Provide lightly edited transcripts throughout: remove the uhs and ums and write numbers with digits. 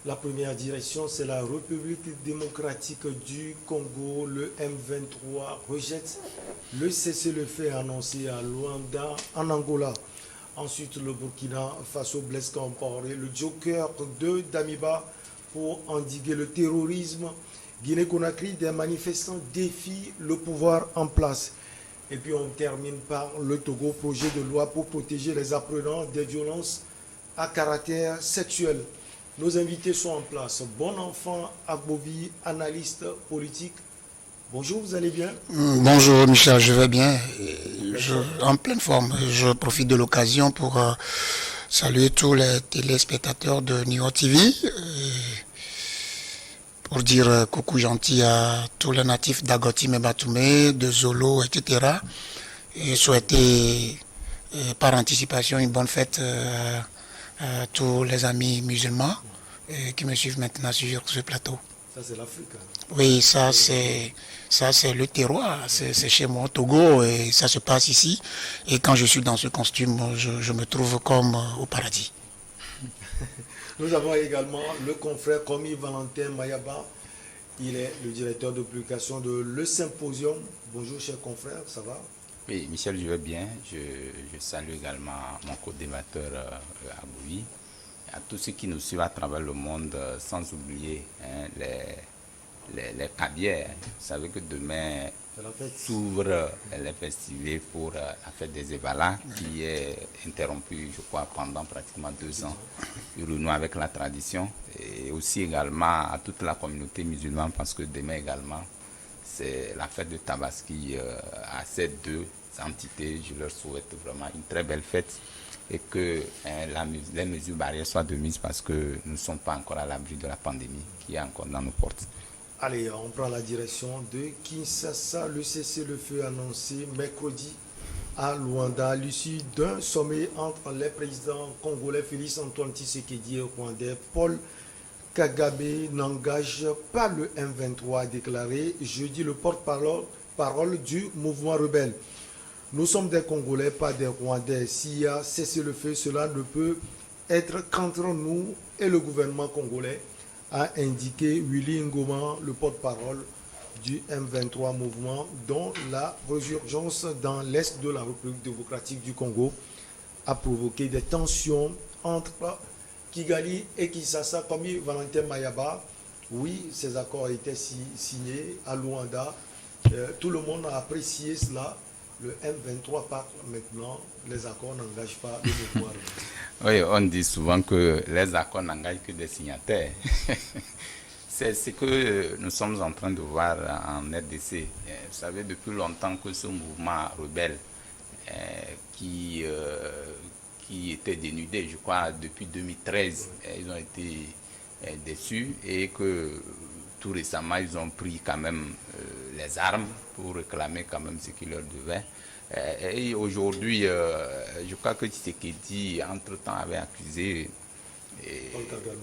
La première direction, c'est la République démocratique du Congo. Le M23 rejette le cessez-le-feu annoncé à Luanda, en Angola. Ensuite, le Burkina Faso, Blaise Compaoré, le Joker de Damiba pour endiguer le terrorisme. Guinée-Conakry, des manifestants défient le pouvoir en place. Et puis on termine par le Togo, projet de loi pour protéger les apprenants des violences à caractère sexuel. Nos invités sont en place. Bon enfant Agbovi, analyste politique. Bonjour, vous allez bien? Bonjour Michel, je vais bien. En En pleine forme. Je profite de l'occasion pour saluer tous les téléspectateurs de Neo TV. Pour dire coucou gentil à tous les natifs d'Agoti, Mebatoumé, de Zolo, etc. Et souhaiter par anticipation une bonne fête à tous les amis musulmans qui me suivent maintenant sur ce plateau. Ça, c'est l'Afrique. Oui, ça c'est le terroir, c'est chez moi au Togo et ça se passe ici. Et quand je suis dans ce costume, je me trouve comme au paradis. Nous avons également le confrère Komi Valentin Mayaba. Il est le directeur de publication de Le Symposium. Bonjour, cher confrère, ça va? Oui, Michel, je vais bien. Je salue également mon co-débatteur Agboui, à tous ceux qui nous suivent à travers le monde, sans oublier les cabières. Vous savez que demain s'ouvre les festivités pour la fête des Évalas qui est interrompue, je crois, pendant pratiquement 2 ans. Il renoue avec la tradition et aussi également à toute la communauté musulmane parce que demain également, c'est la fête de Tabaski à ces deux entités. Je leur souhaite vraiment une très belle fête et que les mesures barrières soient de mise parce que nous ne sommes pas encore à l'abri de la pandémie qui est encore dans nos portes. Allez, on prend la direction de Kinshasa. Le cessez-le-feu annoncé mercredi à Luanda à l'issue d'un sommet entre les présidents congolais Félix Antoine Tshisekedi et rwandais Paul Kagame n'engage pas le M23, a déclaré jeudi le porte-parole du mouvement rebelle. Nous sommes des Congolais, pas des Rwandais. S'il y a cessez-le-feu, cela ne peut être qu'entre nous et le gouvernement congolais, a indiqué Willy Ngoma, le porte-parole du M23 mouvement, dont la résurgence dans l'est de la République démocratique du Congo a provoqué des tensions entre Kigali et Kinshasa, comme Valentin Mayaba. Oui, ces accords étaient signés à Luanda. Tout le monde a apprécié cela. Le M23 parle maintenant, les accords n'engagent pas le mouvement. Oui, on dit souvent que les accords n'engagent que des signataires. C'est ce que nous sommes en train de voir en RDC. Vous savez, depuis longtemps que ce mouvement rebelle qui était dénudé, je crois, depuis 2013, ils ont été déçus et que tout récemment, ils ont pris quand même les armes pour réclamer quand même ce qui leur devait. Et aujourd'hui, je crois que Tshisekedi, entre-temps, avait accusé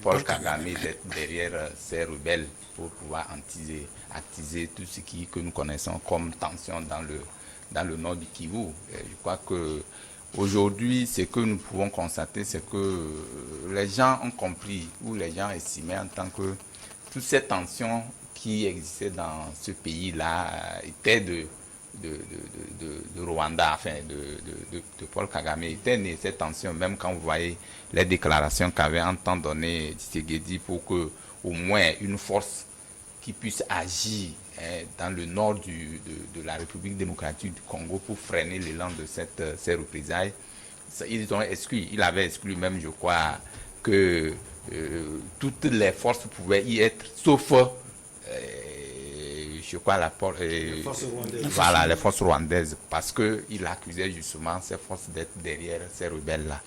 Paul Kagame d'être derrière ces rebelles pour pouvoir attiser tout ce que nous connaissons comme tension dans le nord du Kivu. Et je crois que aujourd'hui, ce que nous pouvons constater, c'est que les gens ont compris, ou les gens estimaient en tant que toutes ces tensions qui existaient dans ce pays-là étaient de Rwanda, enfin de Paul Kagame, étaient nées ces tensions, même quand vous voyez les déclarations qu'avait en temps donné Tshisekedi pour que au moins une force qui puisse agir dans le nord de la République démocratique du Congo pour freiner l'élan de ces représailles. Ils ont exclu, il avait exclu même, je crois, que toutes les forces pouvaient y être, sauf je crois les forces rwandaises, parce qu'il accusait justement ces forces d'être derrière ces rebelles-là.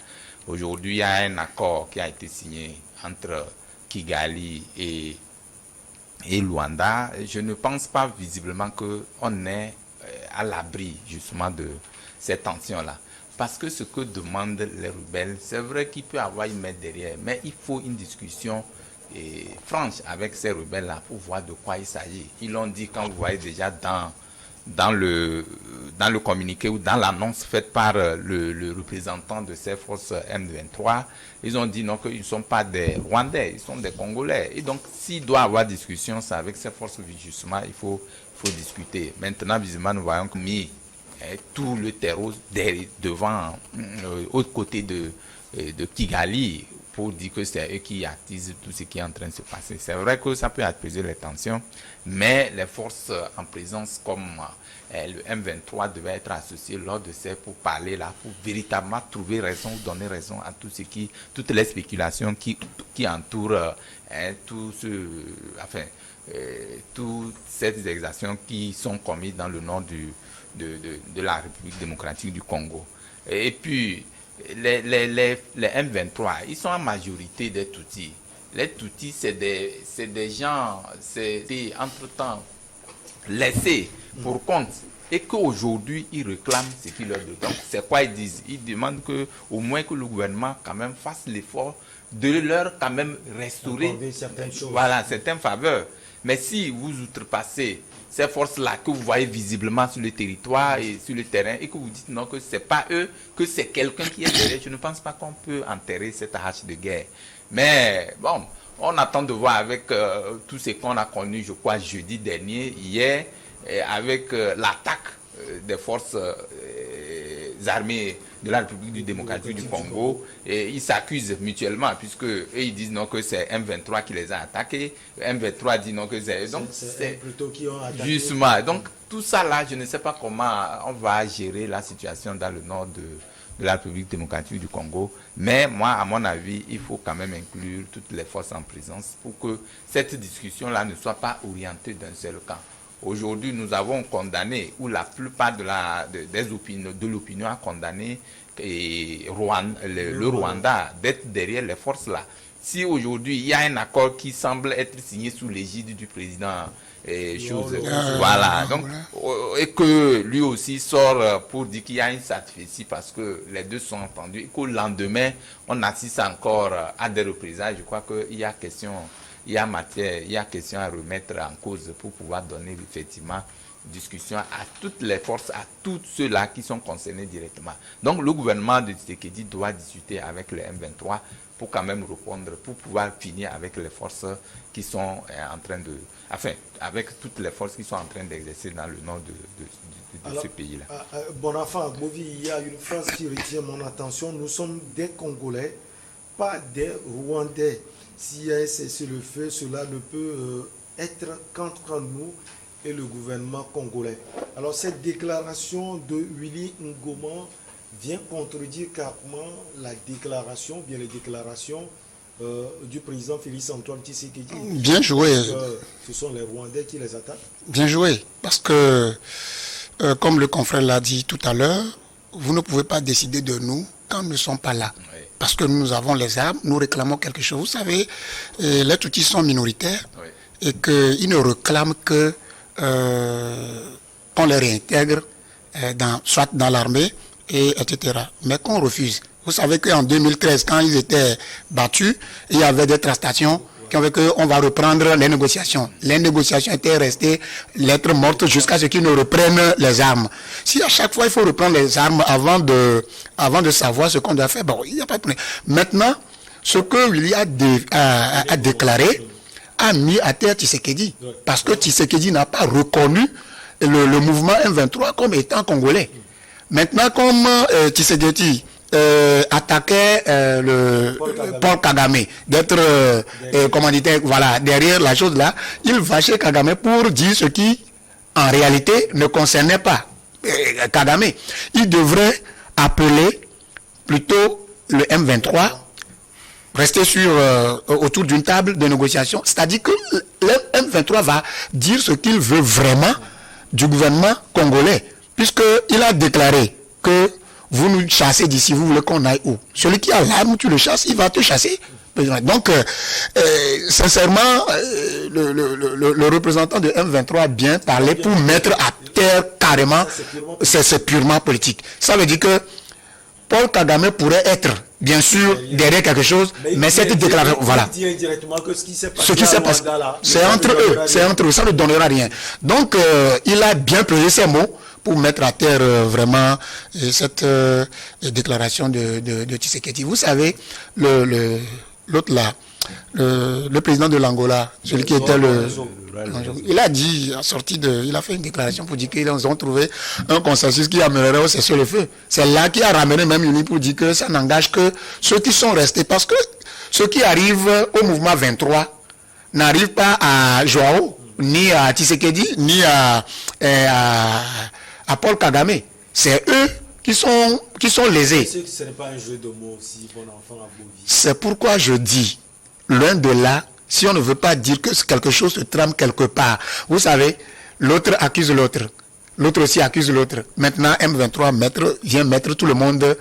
Aujourd'hui, il y a un accord qui a été signé entre Kigali et Luanda. Je ne pense pas visiblement qu'on est à l'abri justement de ces tensions-là. Parce que ce que demandent les rebelles, c'est vrai qu'il peut y avoir une main derrière, mais il faut une discussion franche avec ces rebelles-là pour voir de quoi il s'agit. Ils l'ont dit quand vous voyez déjà dans dans le communiqué ou dans l'annonce faite par le représentant de ces forces M23, ils ont dit non, qu'ils ne sont pas des Rwandais, ils sont des Congolais. Et donc, s'il doit y avoir discussion, c'est avec ces forces justement, il faut discuter. Maintenant, visiblement, nous voyons que mis tout le terreau devant, autre côté de Kigali, pour dire que c'est eux qui attisent tout ce qui est en train de se passer. C'est vrai que ça peut apaiser les tensions, mais les forces en présence comme le M23 devaient être associées lors de ces pour parler là, pour véritablement trouver raison ou donner raison à toutes les spéculations qui entourent toutes ces exactions qui sont commises dans le nord de la République démocratique du Congo. Et puis, les M23, ils sont en majorité des Tutsis. Les Tutsis, c'est des gens, c'est entre-temps laissés pour compte. Et qu'aujourd'hui, ils réclament ce qu'ils leur donnent. Donc, c'est quoi ils disent? Ils demandent au moins que le gouvernement quand même fasse l'effort de leur quand même restaurer certaines faveurs. Mais si vous outrepassez ces forces-là que vous voyez visiblement sur le territoire et sur le terrain et que vous dites non, que ce n'est pas eux, que c'est quelqu'un qui est derrière, je ne pense pas qu'on peut enterrer cette hache de guerre. Mais bon, on attend de voir avec tout ce qu'on a connu, je crois, jeudi dernier, hier, avec l'attaque des forces armées de la République démocratique du Congo, et ils s'accusent mutuellement, puisque eux, ils disent non que c'est M23 qui les a attaqués, M23 dit non que c'est... Donc c'est plutôt qui ont attaqué. Justement, donc tout ça là, je ne sais pas comment on va gérer la situation dans le nord de la République démocratique du Congo, mais moi, à mon avis, il faut quand même inclure toutes les forces en présence pour que cette discussion-là ne soit pas orientée d'un seul camp. Aujourd'hui, nous avons condamné, ou la plupart de l'opinion a condamné le Rwanda d'être derrière les forces là. Si aujourd'hui, il y a un accord qui semble être signé sous l'égide du président, voilà, donc, et que lui aussi sort pour dire qu'il y a une satisfaction parce que les deux sont entendus, et qu'au lendemain, on assiste encore à des représailles. Je crois qu'il y a question... Il y a question à remettre en cause pour pouvoir donner effectivement discussion à toutes les forces, à tous ceux-là qui sont concernés directement. Donc le gouvernement de Tshisekedi doit discuter avec le M23 pour quand même répondre, pour pouvoir finir avec les forces qui sont en train de... Enfin, avec toutes les forces qui sont en train d'exercer dans le nord de ce pays-là. Bon enfant, Bovi, il y a une phrase qui retient mon attention. Nous sommes des Congolais, pas des Rwandais. S'il y a un cessez-le-feu, cela ne peut être qu'entre nous et le gouvernement congolais. Alors cette déclaration de Willy Ngoma vient contredire carrément la déclaration, bien les déclarations du président Félix Antoine Tshisekedi. Bien joué. Ce sont les Rwandais qui les attaquent. Bien joué, parce que, comme le confrère l'a dit tout à l'heure, vous ne pouvez pas décider de nous quand nous ne sommes pas là. Oui. Parce que nous avons les armes, nous réclamons quelque chose. Vous savez, les Tutsis sont minoritaires, oui, et qu'ils ne réclament que qu'on les réintègre soit dans l'armée, etc. Mais qu'on refuse. Vous savez qu'en 2013, quand ils étaient battus, il y avait des tractations qui ont fait qu'on va reprendre les négociations. Les négociations étaient restées lettres mortes jusqu'à ce qu'ils ne reprennent les armes. Si à chaque fois il faut reprendre les armes avant de savoir ce qu'on doit faire, bon, il n'y a pas de problème. Maintenant, ce que Willy a déclaré a mis à terre Tshisekedi. Parce que Tshisekedi n'a pas reconnu le mouvement M23 comme étant congolais. Maintenant, comme Tshisekedi attaquait Paul Kagame d'être commanditaire, voilà, derrière la chose là, il va chez Kagame pour dire ce qui en réalité ne concernait pas Kagame. Il devrait appeler plutôt le M23, rester autour d'une table de négociation, c'est-à-dire que le M23 va dire ce qu'il veut vraiment du gouvernement congolais, puisqu'il a déclaré que vous nous chassez d'ici, vous voulez qu'on aille où? Celui qui a l'arme, tu le chasses, il va te chasser. Donc, sincèrement, le représentant de M23 a bien parlé pour mettre à terre carrément, c'est purement politique. Ça veut dire que Paul Kagame pourrait être, bien sûr, derrière quelque chose, mais cette déclaration, voilà. Il dit indirectement que ce qui s'est Ce qui s'est passé, c'est entre eux, ça ne donnera rien. Donc, il a bien pesé ses mots pour mettre à terre vraiment cette déclaration de Tshisekedi. Vous savez, l'autre là, le président de l'Angola, celui qui était il a dit, il a fait une déclaration pour dire qu'ils ont trouvé un consensus qui amènerait au cessez-le-feu. C'est là qui a ramené même Yuni pour dire que ça n'engage que ceux qui sont restés. Parce que ceux qui arrivent au mouvement 23 n'arrivent pas à Joao, ni à Tshisekedi, ni à Paul Kagame. C'est eux qui sont lésés. Ce n'est pas un jeu de mots aussi, bon enfant à beau vie. C'est pourquoi je dis, loin de là, si on ne veut pas dire que quelque chose se trame quelque part, vous savez, l'autre accuse l'autre. L'autre aussi accuse l'autre. Maintenant, M23 vient mettre tout le monde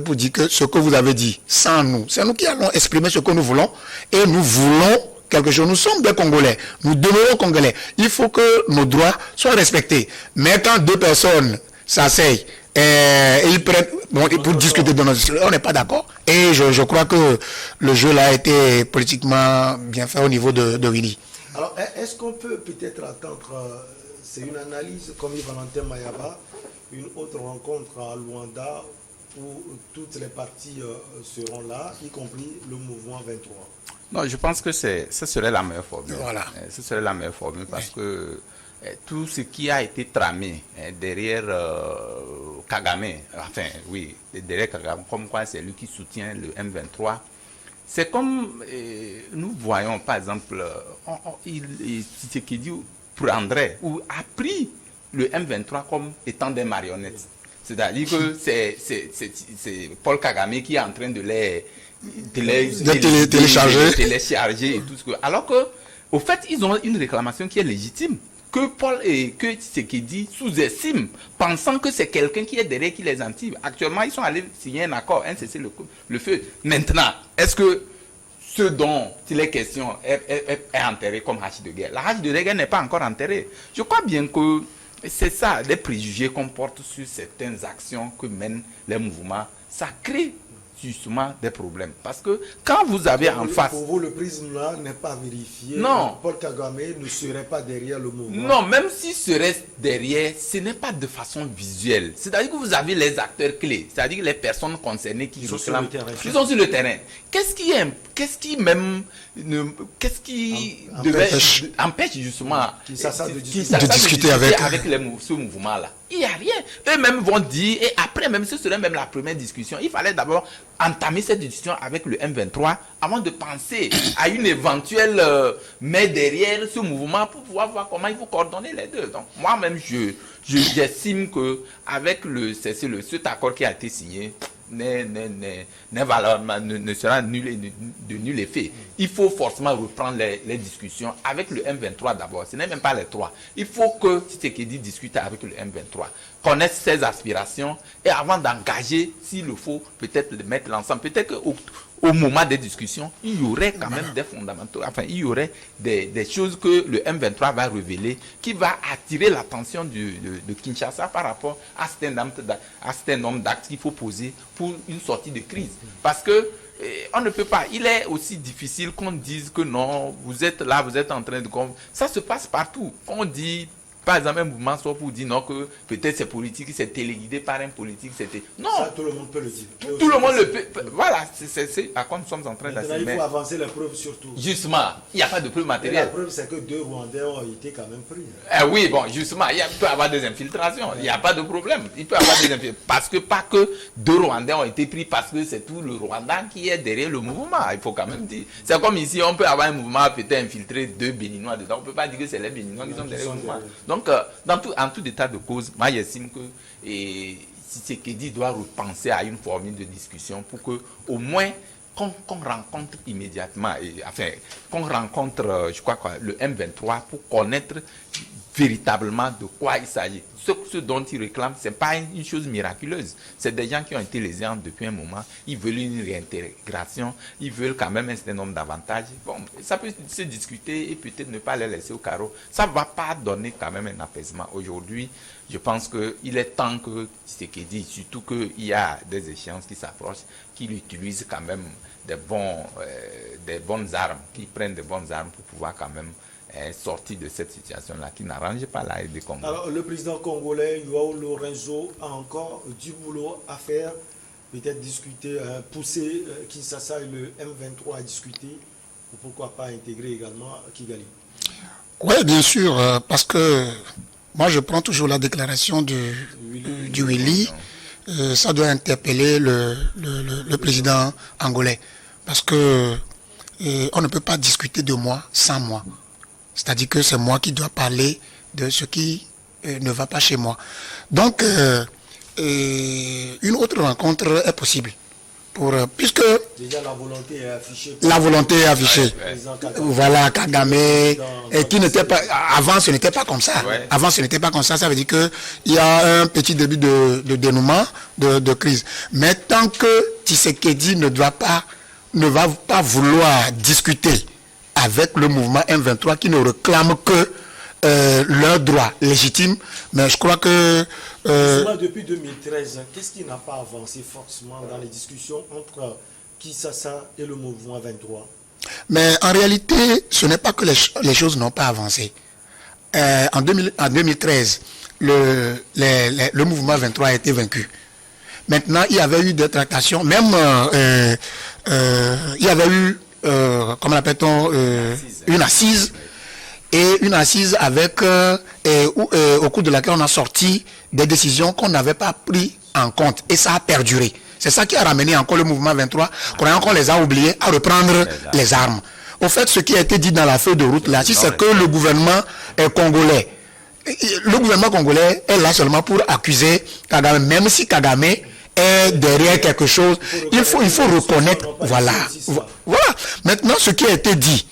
pour dire que ce que vous avez dit, sans nous, c'est nous qui allons exprimer ce que nous voulons, et nous voulons quelque chose. Nous sommes des Congolais, nous demeurons Congolais. Il faut que nos droits soient respectés. Mais quand deux personnes s'asseyent, et ils prennent pour discuter de nos histoires, on n'est pas d'accord. Et je crois que le jeu là a été politiquement bien fait au niveau de Winnie. Alors, est-ce qu'on peut peut-être attendre, c'est une analyse comme Valentin Mayaba, une autre rencontre à Luanda où toutes les parties seront là, y compris le mouvement 23? Non, je pense que ce serait la meilleure formule. Voilà. Ce serait la meilleure formule parce que tout ce qui a été tramé derrière Kagame, enfin oui, derrière Kagame, comme quoi c'est lui qui soutient le M23, c'est comme nous voyons par exemple, Tshisekedi prendrait ou a pris le M23 comme étant des marionnettes. C'est-à-dire que c'est Paul Kagame qui est en train de les télécharger et tout ce que. Alors que, au fait, ils ont une réclamation qui est légitime. Que Paul et que Tshisekedi sous-estiment, pensant que c'est quelqu'un qui est derrière qui les antive. Actuellement, ils sont allés signer un accord, un cessez-le-feu. Maintenant, est-ce que ce dont il est question est enterré comme hache de guerre? La hache de guerre n'est pas encore enterrée. Je crois bien que c'est ça, les préjugés qu'on porte sur certaines actions que mènent les mouvements, ça crée justement des problèmes. Parce que quand vous avez en face... Pour vous, le prisme là n'est pas vérifié. Non. Paul Kagame ne serait pas derrière le mouvement. Non, même s'il serait derrière, ce n'est pas de façon visuelle. C'est-à-dire que vous avez les acteurs clés, c'est-à-dire les personnes concernées qui réclament. Ils sont sur le terrain. Qu'est-ce qui empêche justement de discuter avec ce mouvement-là? Il n'y a rien. Eux-mêmes vont dire, et après même, ce serait même la première discussion. Il fallait d'abord entamer cette discussion avec le M23 avant de penser à une éventuelle main derrière ce mouvement pour pouvoir voir comment il faut coordonner les deux. Donc moi-même, j'estime que avec cet accord qui a été signé, ne sera de nul effet. Il faut forcément reprendre les discussions avec le M23 d'abord. Ce n'est même pas les trois. Il faut que Tshisekedi discute avec le M23, connaisse ses aspirations et avant d'engager, s'il le faut, peut-être de mettre l'ensemble. Peut-être qu'au moment des discussions, il y aurait quand même des fondamentaux, enfin il y aurait des choses que le M23 va révéler qui va attirer l'attention de Kinshasa par rapport à certain nombre d'actes qu'il faut poser pour une sortie de crise. Parce que on ne peut pas, il est aussi difficile qu'on dise que non, vous êtes là, vous êtes en train de... Ça se passe partout. Quand on dit... Par exemple, un mouvement soit pour dire non, que peut-être c'est politique, c'est téléguidé par un politique, c'était... Non. Ça, tout le monde peut le dire. Tout le monde le peut. Voilà, c'est à quoi nous sommes en train d'assister. Il faut avancer les preuves surtout. Justement, il n'y a pas de preuves matérielles. La preuve, c'est que 2 Rwandais ont été quand même pris. Oui, bon, justement, il peut y avoir des infiltrations. Il n'y a pas de problème. Il peut y avoir des infiltrations. Parce que pas que 2 Rwandais ont été pris parce que c'est tout le Rwanda qui est derrière le mouvement. Il faut quand même dire. C'est comme ici, on peut avoir un mouvement peut-être infiltré 2 Béninois dedans. On ne peut pas dire que c'est les Béninois qui sont derrière le mouvement. Donc, en tout état de cause, moi j'estime que Tshisekedi doit repenser à une formule de discussion pour que au moins qu'on rencontre immédiatement, qu'on rencontre, je crois, le M23 pour connaître véritablement de quoi il s'agit. Ce dont ils réclament, ce n'est pas une chose miraculeuse. C'est des gens qui ont été lésés depuis un moment. Ils veulent une réintégration. Ils veulent quand même un certain nombre d'avantages. Bon, ça peut se discuter et peut-être ne pas les laisser au carreau. Ça ne va pas donner quand même un apaisement. Aujourd'hui, je pense qu'il est temps que Tshisekedi, surtout qu'il y a des échéances qui s'approchent, qu'il utilise quand même des bonnes armes, qu'ils prennent des bonnes armes pour pouvoir quand même sorti de cette situation-là qui n'arrange pas la RD Congo. Alors, le président congolais, Joao Lorenzo, a encore du boulot à faire. Peut-être discuter, pousser Kinshasa et le M23 à discuter. Ou pourquoi pas intégrer également Kigali. Oui, bien sûr, parce que moi je prends toujours la déclaration du Willy. Ça doit interpeller le président angolais. Parce que on ne peut pas discuter de moi sans moi. C'est-à-dire que c'est moi qui dois parler de ce qui ne va pas chez moi. Donc, une autre rencontre est possible. Puisque déjà la volonté est affichée. La volonté est affichée. Voilà, Kagame, qui n'était pas. Avant, ce n'était pas comme ça. Ouais. Avant, ce n'était pas comme ça. Ça veut dire qu'il y a un petit début de dénouement, de crise. Mais tant que Tshisekedi ne va pas vouloir discuter avec le mouvement M23 qui ne réclame que leurs droits légitimes, mais je crois que... Depuis 2013, qu'est-ce qui n'a pas avancé forcément dans les discussions entre Kinshasa et le mouvement 23? Mais en réalité, ce n'est pas que les choses n'ont pas avancé. En 2013, le mouvement 23 a été vaincu. Maintenant, il y avait eu des tractations, même il y avait eu, comment l'appelle-t-on, une assise, et une assise avec, au cours de laquelle on a sorti des décisions qu'on n'avait pas prises en compte, et ça a perduré. C'est ça qui a ramené encore le mouvement 23, croyant qu'on les a oubliés, à reprendre les armes. Au fait, ce qui a été dit dans la feuille de route là, si c'est que le gouvernement congolais, le gouvernement congolais est là seulement pour accuser Kagame, même si Kagame est derrière quelque chose, il faut reconnaître, voilà. Maintenant, ce qui a été dit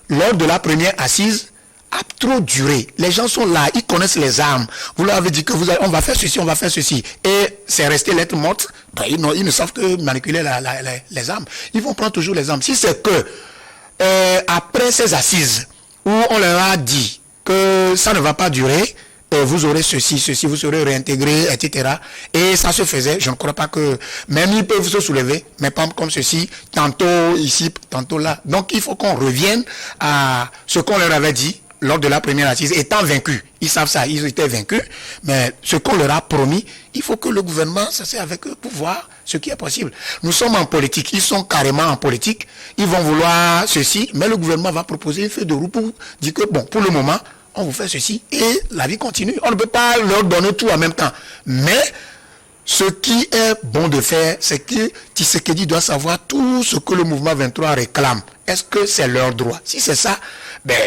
lors de la première assise a trop duré. Les gens sont là, ils connaissent les armes. Vous leur avez dit que on va faire ceci, on va faire ceci. Et c'est resté lettre morte. Ben, ils ne savent que manipuler les armes. Ils vont prendre toujours les armes. Si c'est que, après ces assises, où on leur a dit que ça ne va pas durer, vous aurez ceci, vous serez réintégré, etc. Et ça se faisait, je ne crois pas que... Même ils peuvent se soulever, mais pas comme ceci, tantôt ici, tantôt là. Donc il faut qu'on revienne à ce qu'on leur avait dit lors de la première assise, étant vaincus. Ils savent ça, ils étaient vaincus, mais ce qu'on leur a promis, il faut que le gouvernement s'assied avec eux pour voir ce qui est possible. Nous sommes en politique, ils sont carrément en politique, ils vont vouloir ceci, mais le gouvernement va proposer une feuille de route pour dire que, bon, pour le moment, on vous fait ceci et la vie continue. On ne peut pas leur donner tout en même temps. Mais ce qui est bon de faire, c'est que Tshisekedi doit savoir tout ce que le mouvement 23 réclame. Est-ce que c'est leur droit? Si c'est ça, ben,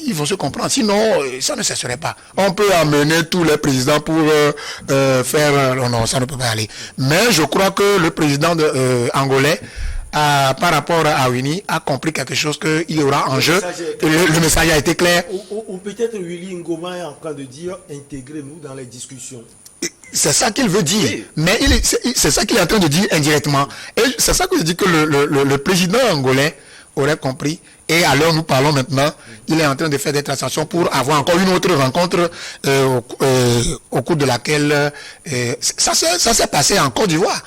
ils vont se comprendre. Sinon, ça ne cesserait pas. On peut amener tous les présidents pour faire... non, ça ne peut pas aller. Mais je crois que le président angolais, par rapport à Winnie, a compris quelque chose qu'il y aura en jeu. Le message a été clair. Ou peut-être Willy Ngoma est en train de dire intégrez-nous dans les discussions. C'est ça qu'il veut dire. Oui. Mais c'est ça qu'il est en train de dire indirectement. Et c'est ça que je dis que le président angolais aurait compris. Et alors nous parlons maintenant, il est en train de faire des transactions pour avoir encore une autre rencontre au cours de laquelle ça s'est passé en Côte d'Ivoire.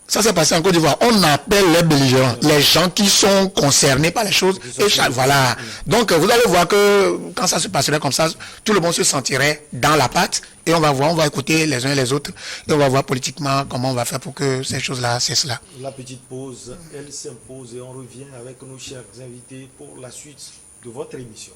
Ça s'est passé en Côte d'Ivoire. On appelle les belligérants, les gens qui sont concernés par les choses. Et voilà. Donc, vous allez voir que quand ça se passerait comme ça, tout le monde se sentirait dans la patte. Et on va voir, on va écouter les uns et les autres. Et on va voir politiquement comment on va faire pour que ces choses-là cessent là. La petite pause, elle s'impose et on revient avec nos chers invités pour la suite de votre émission.